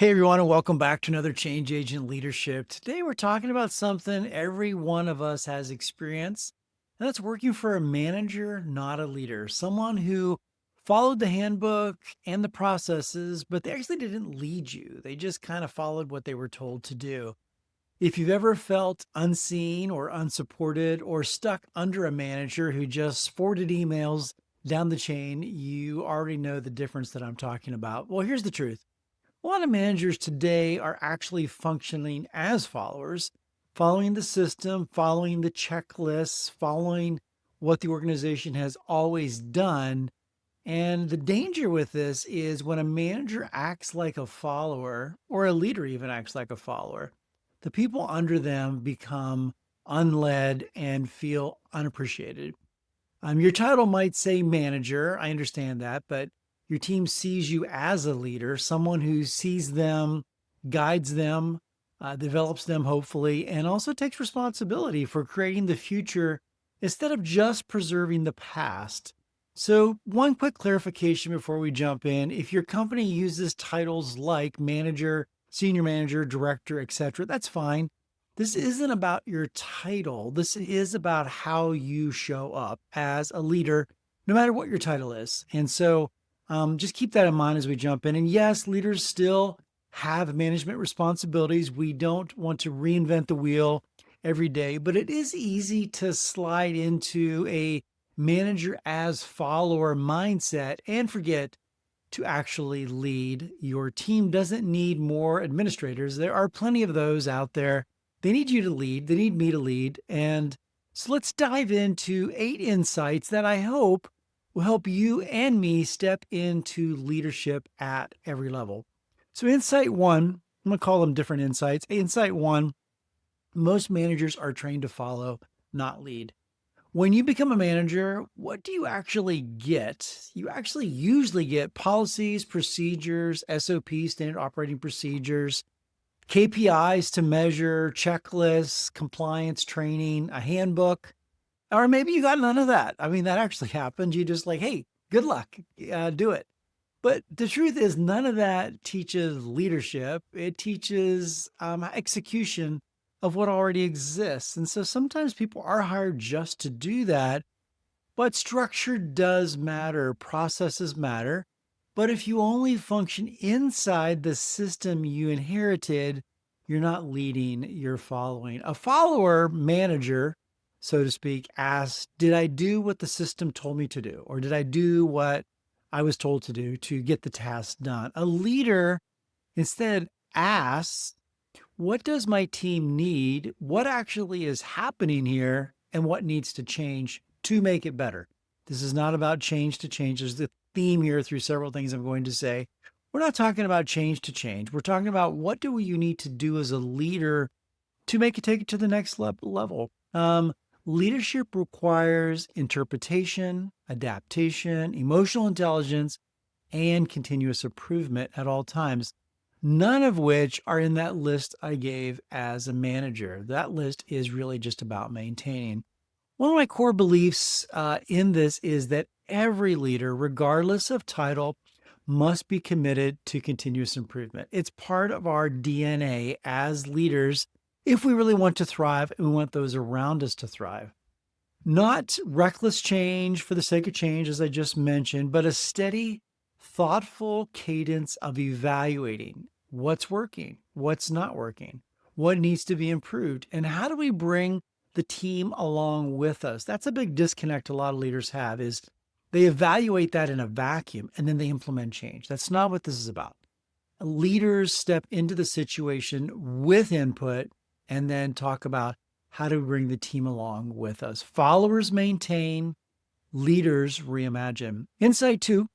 Hey everyone, and welcome back to another Change Agent Leadership. Today we're talking about something every one of us has experienced, and that's working for a manager, not a leader. Someone who followed the handbook and the processes, but they actually didn't lead you. They just kind of followed what they were told to do. If you've ever felt unseen or unsupported or stuck under a manager who just forwarded emails down the chain, you already know the difference that I'm talking about. Well, here's the truth. A lot of managers today are actually functioning as followers, following the system, following the checklists, following what the organization has always done. And the danger with this is when a manager acts like a follower, or a leader even acts like a follower, the people under them become unled and feel unappreciated. Your title might say manager. I understand that, but your team sees you as a leader, someone who sees them, guides them, develops them, hopefully, and also takes responsibility for creating the future instead of just preserving the past. So, one quick clarification before we jump in. If your company uses titles like manager, senior manager, director, etc., that's fine. This isn't about your title. This is about how you show up as a leader, no matter what your title is. And so just keep that in mind as we jump in. And yes, leaders still have management responsibilities. We don't want to reinvent the wheel every day, but it is easy to slide into a manager as follower mindset and forget to actually lead. Your team doesn't need more administrators. There are plenty of those out there. They need you to lead, they need me to lead. And so let's dive into 8 insights that I hope will help you and me step into leadership at every level. So, insight one, I'm going to call them different insights. Insight one: most managers are trained to follow, not lead. When you become a manager, what do you actually get? You actually usually get policies, procedures, SOPs, standard operating procedures, KPIs to measure, checklists, compliance training, a handbook, or maybe you got none of that. I mean, that actually happens. You just like, hey, good luck, do it. But the truth is, none of that teaches leadership. It teaches execution of what already exists. And so sometimes people are hired just to do that, but structure does matter, processes matter. But if you only function inside the system you inherited, you're not leading, you're following. A follower manager, so to speak, asks, did I do what the system told me to do? Or did I do what I was told to do to get the task done? A leader instead asks, what does my team need? What actually is happening here? And what needs to change to make it better? This is not about change to change. There's the theme here through several things I'm going to say. We're not talking about change to change. We're talking about what do you need to do as a leader to take it to the next level. Leadership requires interpretation, adaptation, emotional intelligence, and continuous improvement at all times, none of which are in that list I gave as a manager. That list is really just about maintaining. One of my core beliefs in this is that every leader, regardless of title, must be committed to continuous improvement. It's part of our DNA as leaders if we really want to thrive and we want those around us to thrive. Not reckless change for the sake of change, as I just mentioned, but a steady, thoughtful cadence of evaluating what's working, what's not working, what needs to be improved, and how do we bring the team along with us. That's a big disconnect a lot of leaders have, is they evaluate that in a vacuum and then they implement change. That's not what this is about. Leaders step into the situation with input and then talk about how to bring the team along with us. Followers maintain, leaders reimagine. Insight two: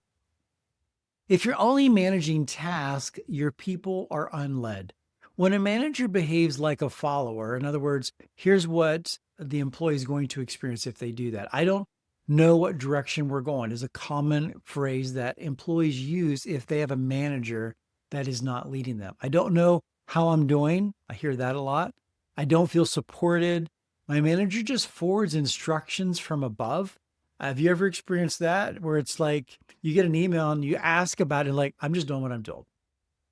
if you're only managing tasks, your people are unled. When a manager behaves like a follower, in other words, here's what the employee is going to experience if they do that. I don't know what direction we're going is a common phrase that employees use if they have a manager that is not leading them. I don't know how I'm doing. I hear that a lot. I don't feel supported. My manager just forwards instructions from above. Have you ever experienced that where it's like you get an email and you ask about it, like, I'm just doing what I'm told.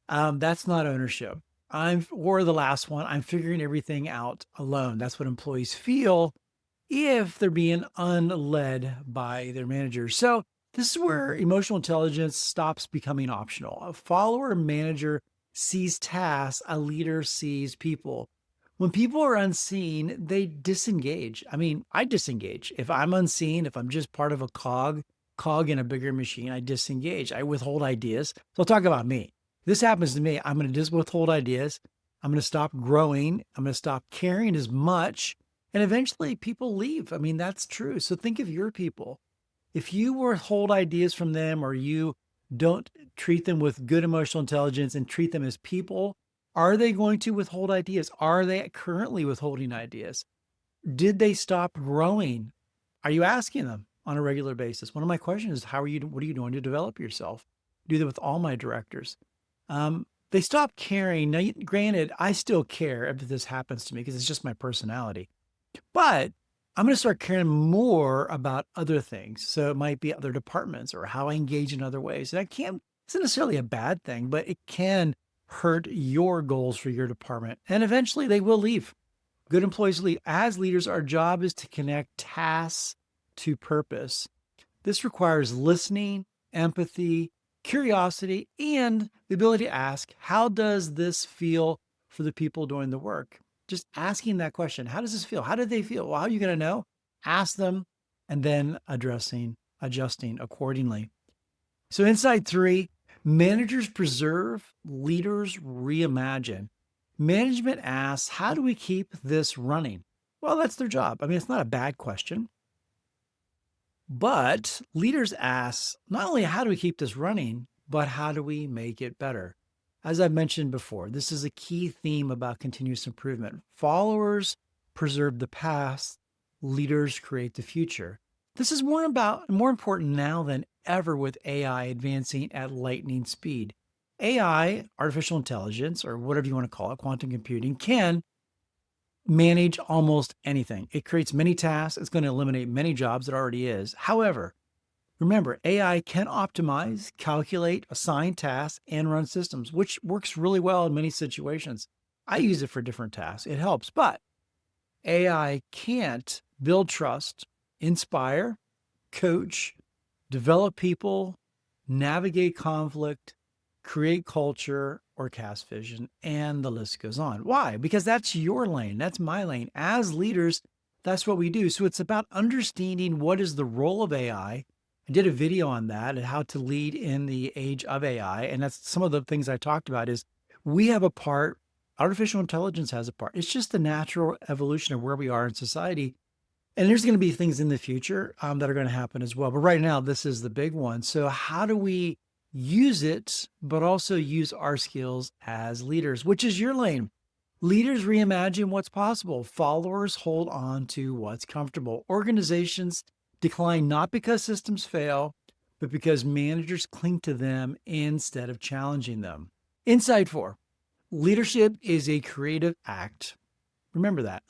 That's not ownership. Or the last one, I'm figuring everything out alone. That's what employees feel if they're being unled by their managers. So this is where emotional intelligence stops becoming optional. A follower manager sees tasks, a leader sees people. When people are unseen, they disengage. I mean, I disengage. If I'm unseen, if I'm just part of a cog in a bigger machine, I disengage. I withhold ideas. So I'll talk about me. This happens to me. I'm going to just withhold ideas. I'm going to stop growing. I'm going to stop caring as much. And eventually people leave. I mean, that's true. So think of your people. If you withhold ideas from them or you don't treat them with good emotional intelligence and treat them as people, are they going to withhold ideas? Are they currently withholding ideas? Did they stop growing? Are you asking them on a regular basis? One of my questions is, what are you doing to develop yourself? I do that with all my directors. They stop caring. Now, granted, I still care if this happens to me because it's just my personality. But I'm going to start caring more about other things. So it might be other departments or how I engage in other ways. And it's not necessarily a bad thing, but it can hurt your goals for your department. And eventually they will leave. Good employees leave. As leaders, our job is to connect tasks to purpose. This requires listening, empathy, curiosity, and the ability to ask, how does this feel for the people doing the work? Just asking that question, how does this feel? How did they feel? Well, how are you going to know? Ask them and then adjusting accordingly. So, insight 3, managers preserve, leaders reimagine. Management asks, how do we keep this running? Well, that's their job. I mean, it's not a bad question. But leaders ask not only how do we keep this running, but how do we make it better? As I've mentioned before, this is a key theme about continuous improvement. Followers preserve the past, leaders create the future. This is more important now than ever with AI advancing at lightning speed. AI, artificial intelligence, or whatever you want to call it, quantum computing, can manage almost anything. It creates many tasks. It's going to eliminate many jobs. It already is. However, remember, AI can optimize, calculate, assign tasks, and run systems, which works really well in many situations. I use it for different tasks. It helps, but AI can't build trust, inspire, coach, develop people, navigate conflict, create culture, or cast vision, and the list goes on. Why? Because that's your lane. That's my lane. As leaders, that's what we do. So it's about understanding what is the role of AI. I did a video on that and how to lead in the age of AI. And that's some of the things I talked about is we have a part, artificial intelligence has a part. It's just the natural evolution of where we are in society. And there's going to be things in the future that are going to happen as well. But right now, this is the big one. So how do we use it, but also use our skills as leaders, which is your lane? Leaders reimagine what's possible. Followers hold on to what's comfortable. Organizations decline not because systems fail, but because managers cling to them instead of challenging them. Insight 4, leadership is a creative act. Remember that.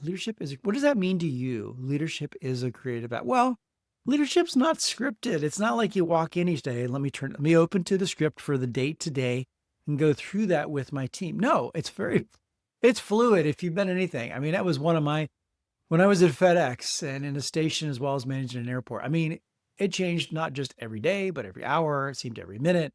What does that mean to you? Leadership is a creative act. Well, leadership's not scripted. It's not like you walk in each day, let me open to the script for the date today and go through that with my team. No, it's fluid if you've been anything. I mean, that was when I was at FedEx and in a station as well as managing an airport. I mean, it changed not just every day, but every hour. It seemed every minute.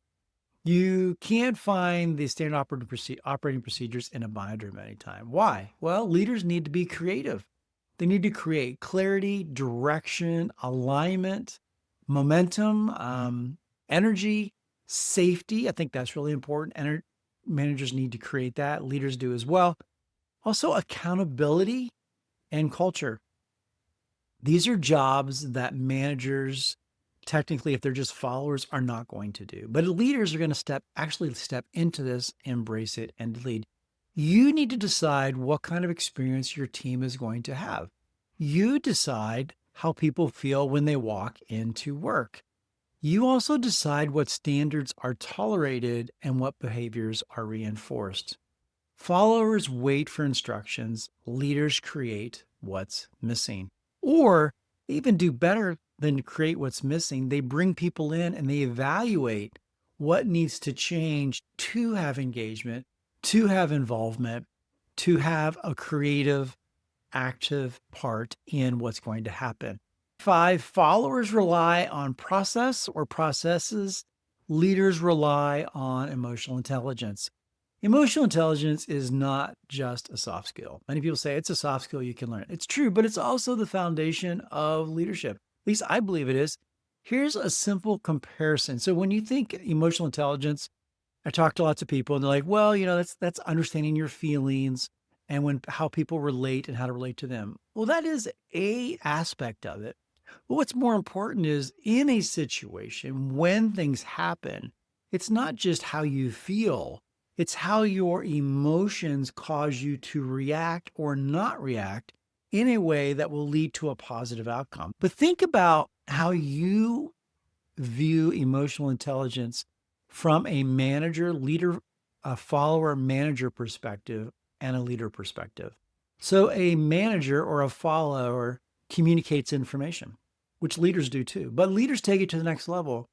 You can't find the standard operating procedures in a binder many times. Why? Well, leaders need to be creative. They need to create clarity, direction, alignment, momentum, energy, safety. I think that's really important. Managers need to create that. Leaders do as well. Also, accountability and culture. These are jobs that managers, technically, if they're just followers, are not going to do. But leaders are going to actually step into this, embrace it, and lead. You need to decide what kind of experience your team is going to have. You decide how people feel when they walk into work. You also decide what standards are tolerated and what behaviors are reinforced. Followers wait for instructions. Leaders create what's missing. Or they even do better than create what's missing. They bring people in and they evaluate what needs to change to have engagement, to have involvement, to have a creative, active part in what's going to happen. 5, followers rely on process or processes. Leaders rely on emotional intelligence. Emotional intelligence is not just a soft skill. Many people say it's a soft skill you can learn. It's true, but it's also the foundation of leadership. At least I believe it is. Here's a simple comparison. So when you think emotional intelligence, I talk to lots of people and they're like, well, that's understanding your feelings and how people relate and how to relate to them. Well, that is a aspect of it. But what's more important is in a situation when things happen, it's not just how you feel, it's how your emotions cause you to react or not react in a way that will lead to a positive outcome. But think about how you view emotional intelligence from a manager, leader, a follower, manager perspective and a leader perspective. So a manager or a follower communicates information, which leaders do too. But leaders take it to the next level.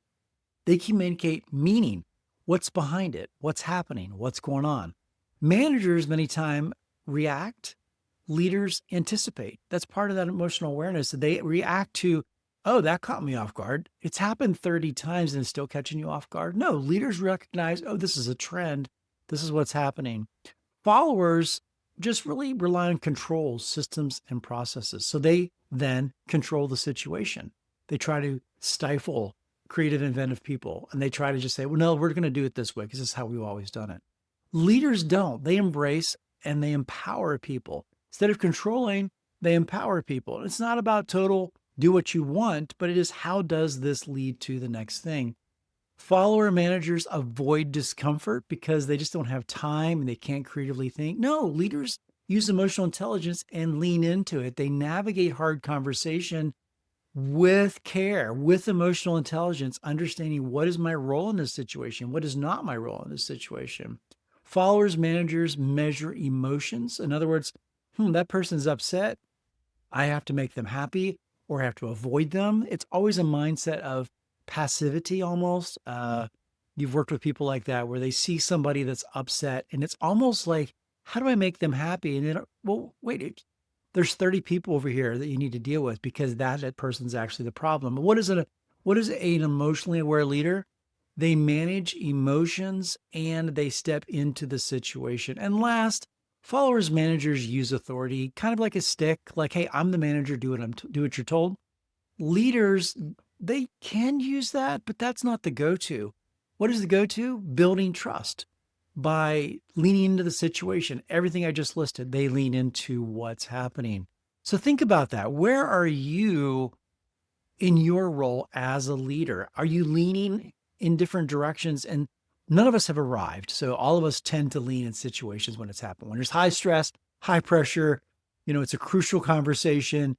They communicate meaning, what's behind it, what's happening, what's going on. Managers many times react, leaders anticipate. That's part of that emotional awareness. They react to, oh, that caught me off guard. It's happened 30 times and it's still catching you off guard. No, leaders recognize, oh, this is a trend. This is what's happening. Followers just really rely on controls, systems, and processes. So they then control the situation. They try to stifle creative, inventive people, and they try to just say, well, no, we're going to do it this way because this is how we've always done it. Leaders don't. They embrace and they empower people. Instead of controlling, they empower people. It's not about total do what you want, but it is how does this lead to the next thing? Follower managers avoid discomfort because they just don't have time and they can't creatively think. No, leaders use emotional intelligence and lean into it. They navigate hard conversation with care, with emotional intelligence, understanding what is my role in this situation, what is not my role in this situation. Followers managers measure emotions. In other words, that person's upset. I have to make them happy or I have to avoid them. It's always a mindset of passivity almost. You've worked with people like that where they see somebody that's upset and it's almost like, how do I make them happy? And then, well, wait, there's 30 people over here that you need to deal with because that person's actually the problem. What is an emotionally aware leader? They manage emotions and they step into the situation. And last, followers managers use authority, kind of like a stick, like, hey, I'm the manager, do what you're told. Leaders, they can use that, but that's not the go-to. What is the go-to? Building trust by leaning into the situation. Everything I just listed, they lean into what's happening. So think about that. Where are you in your role as a leader? Are you leaning in different directions? And none of us have arrived. So all of us tend to lean in situations when it's happened. When there's high stress, high pressure, it's a crucial conversation.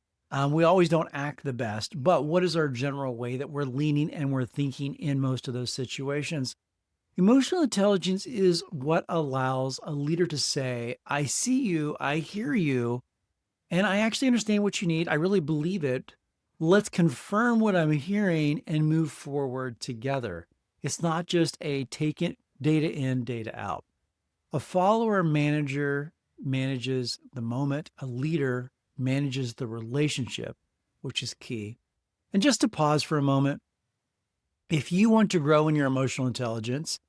We always don't act the best, but what is our general way that we're leaning and we're thinking in most of those situations? Emotional intelligence is what allows a leader to say, I see you, I hear you, and I actually understand what you need. I really believe it. Let's confirm what I'm hearing and move forward together. It's not just a take it, data in, data out. A follower manager manages the moment. A leader manages the relationship, which is key. And just to pause for a moment, if you want to grow in your emotional intelligence,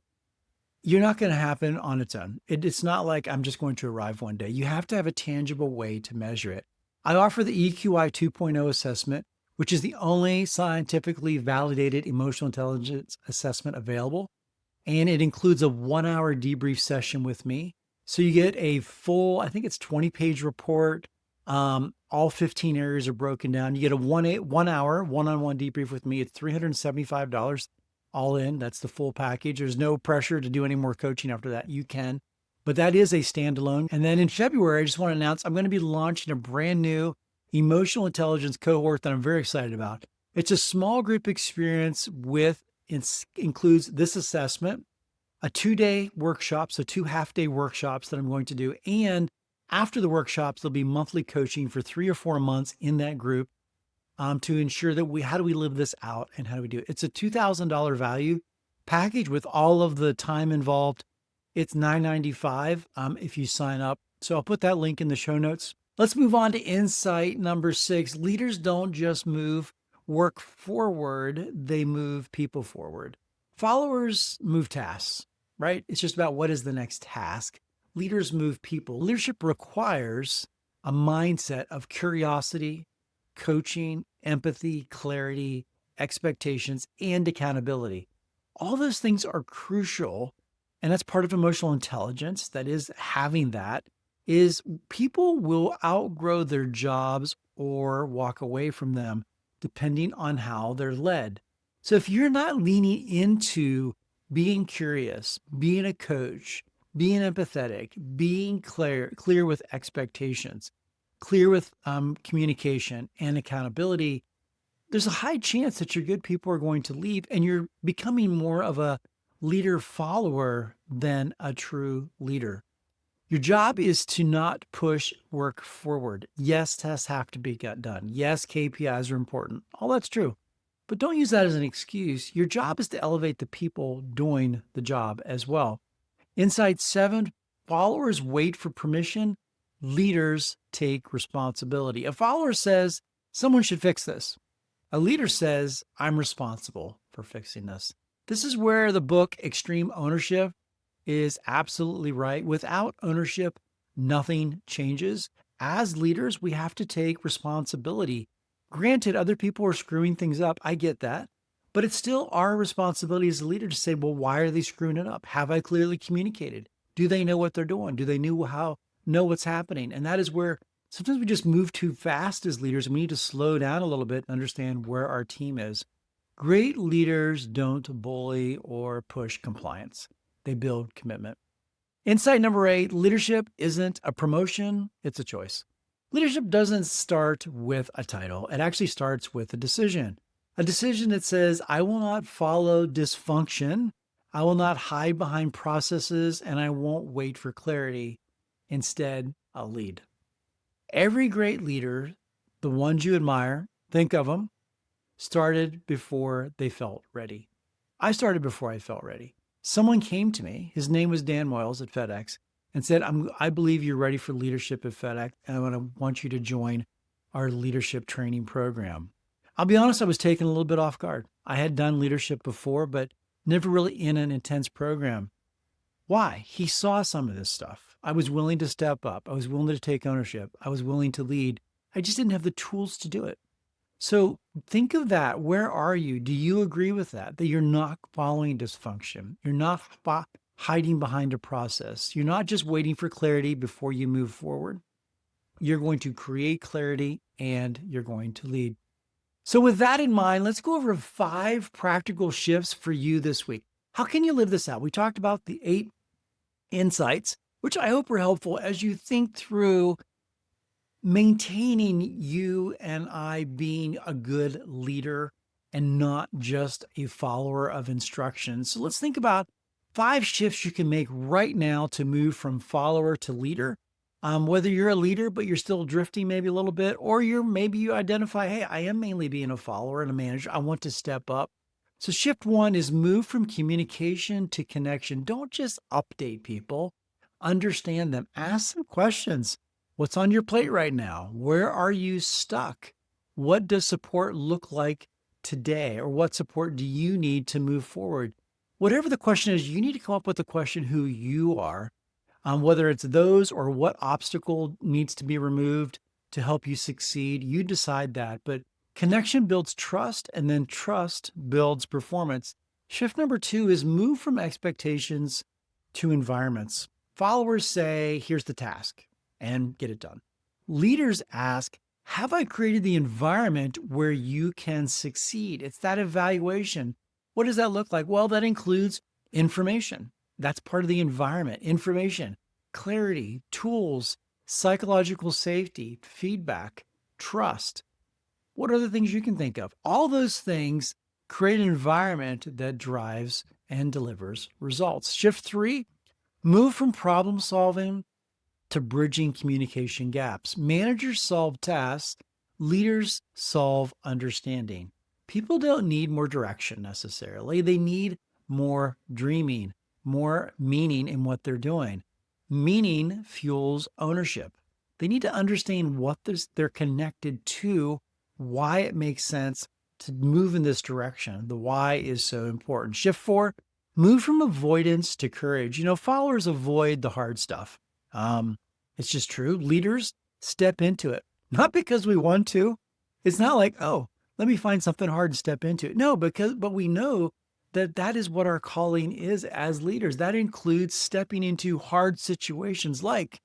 you're not going to happen on its own. It's not like I'm just going to arrive one day. You have to have a tangible way to measure it. I offer the EQI 2.0 assessment, which is the only scientifically validated emotional intelligence assessment available. And it includes a 1-hour debrief session with me. So you get a full, I think it's 20-page report. All 15 areas are broken down. You get a 1-hour one-on-one debrief with me. It's $375 all in. That's the full package. There's no pressure to do any more coaching after that. You can, but that is a standalone. And then in February, I just want to announce I'm going to be launching a brand new emotional intelligence cohort that I'm very excited about. It's a small group experience includes this assessment, a 2-day workshop, so 2 half-day workshops that I'm going to do. And after the workshops, there'll be monthly coaching for 3 or 4 months in that group to ensure that how do we live this out and how do we do it? It's a $2,000 value, package with all of the time involved. It's $9.95 if you sign up. So I'll put that link in the show notes. Let's move on to insight number 6. Leaders don't just move work forward, they move people forward. Followers move tasks, right? It's just about what is the next task. Leaders move people. Leadership requires a mindset of curiosity, coaching, empathy, clarity, expectations, and accountability. All those things are crucial, and that's part of emotional intelligence. That is, having that is people will outgrow their jobs or walk away from them depending on how they're led. So if you're not leaning into being curious, being a coach, being empathetic, being clear with expectations, clear with communication and accountability, there's a high chance that your good people are going to leave and you're becoming more of a leader follower than a true leader. Your job is to not push work forward. Yes, tests have to be done. Yes, KPIs are important. All that's true. But don't use that as an excuse. Your job is to elevate the people doing the job as well. Insight 7, followers wait for permission. Leaders take responsibility. A follower says, someone should fix this. A leader says, I'm responsible for fixing this. This is where the book Extreme Ownership is absolutely right. Without ownership, nothing changes. As leaders, we have to take responsibility. Granted, other people are screwing things up. I get that. But it's still our responsibility as a leader to say, well, why are they screwing it up? Have I clearly communicated? Do they know what they're doing? Do they know what's happening? And that is where sometimes we just move too fast as leaders and we need to slow down a little bit and understand where our team is. Great leaders don't bully or push compliance. They build commitment. Insight number 8, leadership isn't a promotion, it's a choice. Leadership doesn't start with a title. It actually starts with a decision. A decision that says, I will not follow dysfunction. I will not hide behind processes, and I won't wait for clarity. Instead, I'll lead. Every great leader, the ones you admire, think of them, started before they felt ready. I started before I felt ready. Someone came to me, his name was Dan Moyles at FedEx, and said, I believe you're ready for leadership at FedEx, and I want you to join our leadership training program. I'll be honest, I was taken a little bit off guard. I had done leadership before, but never really in an intense program. Why? He saw some of this stuff. I was willing to step up. I was willing to take ownership. I was willing to lead. I just didn't have the tools to do it. So think of that. Where are you? Do you agree with that? That you're not following dysfunction. You're not hiding behind a process. You're not just waiting for clarity before you move forward. You're going to create clarity and you're going to lead. So with that in mind, let's go over 5 practical shifts for you this week. How can you live this out? We talked about the 8 insights, which I hope are helpful as you think through maintaining you and I being a good leader and not just a follower of instructions. So let's think about 5 shifts you can make right now to move from follower to leader. Whether you're a leader, but you're still drifting maybe a little bit, or maybe you identify, hey, I am mainly being a follower and a manager. I want to step up. So shift 1 is move from communication to connection. Don't just update people. Understand them. Ask some questions. What's on your plate right now? Where are you stuck? What does support look like today? Or what support do you need to move forward? Whatever the question is, you need to come up with the question who you are, whether it's those or what obstacle needs to be removed to help you succeed. You decide that. But connection builds trust, and then trust builds performance. Shift number 2 is move from expectations to environments. Followers say, here's the task, and get it done. Leaders ask, have I created the environment where you can succeed? It's that evaluation. What does that look like? Well, that includes information. That's part of the environment. Information, clarity, tools, psychological safety, feedback, trust. What are the things you can think of? All those things create an environment that drives and delivers results. Shift 3, move from problem solving to bridging communication gaps. Managers solve tasks, leaders solve understanding. People don't need more direction necessarily. They need more dreaming, more meaning in what they're doing. Meaning fuels ownership. They need to understand what they're connected to, why it makes sense to move in this direction. The why is so important. Shift 4, move from avoidance to courage. Followers avoid the hard stuff. Um, it's just true. Leaders step into it, not because we want to. It's not like, oh, let me find something hard to step into. No, but we know that is what our calling is as leaders. That includes stepping into hard situations like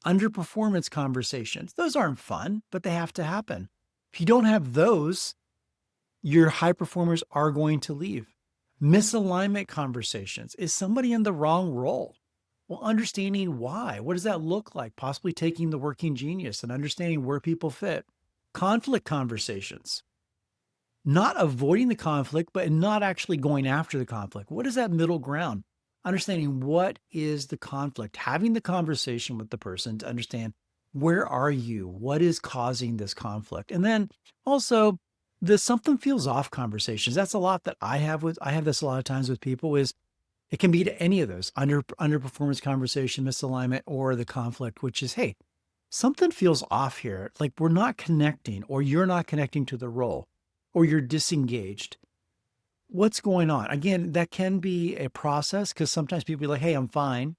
underperformance conversations. Those aren't fun, but they have to happen. If you don't have those, your high performers are going to leave. Misalignment conversations. Is somebody in the wrong role? Well, understanding why. What does that look like? Possibly taking the working genius and understanding where people fit. Conflict conversations. Not avoiding the conflict, but not actually going after the conflict. What is that middle ground? Understanding what is the conflict, having the conversation with the person to understand where are you? What is causing this conflict? And then also the something feels off conversations. That's a lot that I have this a lot of times with people is it can be to any of those underperformance conversation, misalignment, or the conflict, which is, hey, something feels off here. Like we're not connecting, or you're not connecting to the role, or you're disengaged. What's going on? Again, that can be a process because sometimes people be like, hey, I'm fine.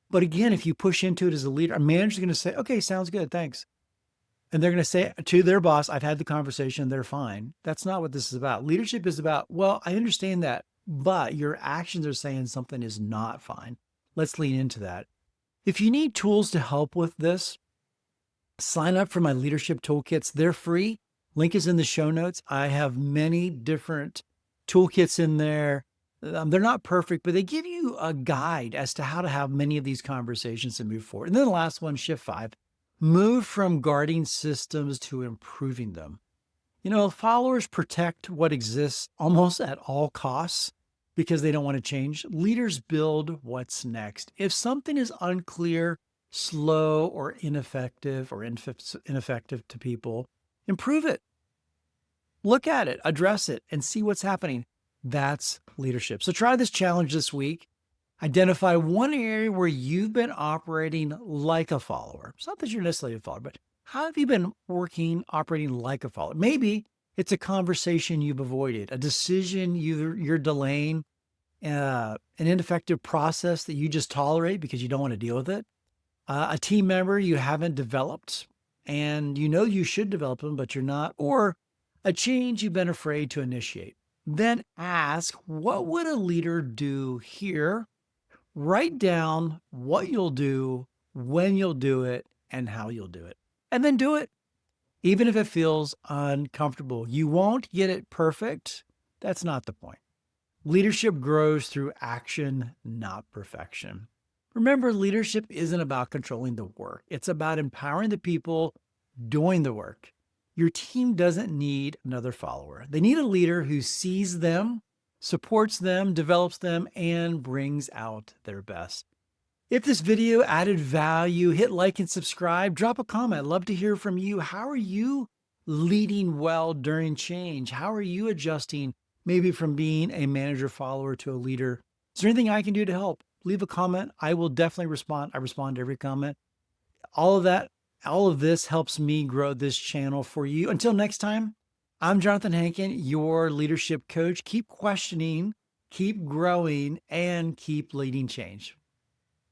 But again, if you push into it as a leader, a manager's going to say, okay, sounds good, thanks. And they're going to say to their boss, I've had the conversation, they're fine. That's not what this is about. Leadership is about, well, I understand that, but your actions are saying something is not fine. Let's lean into that. If you need tools to help with this, sign up for my leadership toolkits. They're free. Link is in the show notes. I have many different toolkits in there. They're not perfect, but they give you a guide as to how to have many of these conversations and move forward. And then the last one, shift 5, move from guarding systems to improving them. Followers protect what exists almost at all costs because they don't want to change. Leaders build what's next. If something is unclear, slow, or ineffective to people, improve it. Look at it, address it, and see what's happening. That's leadership. So try this challenge this week. Identify one area where you've been operating like a follower. It's not that you're necessarily a follower, but how have you been operating like a follower? Maybe it's a conversation you've avoided, a decision you're delaying, an ineffective process that you just tolerate because you don't want to deal with it, a team member you haven't developed and you should develop them, but you're not, or a change you've been afraid to initiate. Then ask, what would a leader do here? Write down what you'll do, when you'll do it, and how you'll do it. And then do it, even if it feels uncomfortable. You won't get it perfect. That's not the point. Leadership grows through action, not perfection. Remember, leadership isn't about controlling the work. It's about empowering the people doing the work. Your team doesn't need another follower. They need a leader who sees them, supports them, develops them, and brings out their best. If this video added value, hit like and subscribe. Drop a comment. I'd love to hear from you. How are you leading well during change? How are you adjusting maybe from being a manager follower to a leader? Is there anything I can do to help? Leave a comment. I will definitely respond. I respond to every comment. All of this helps me grow this channel for you. Until next time, I'm Jonathan Hankin, your leadership coach. Keep questioning, keep growing, and keep leading change.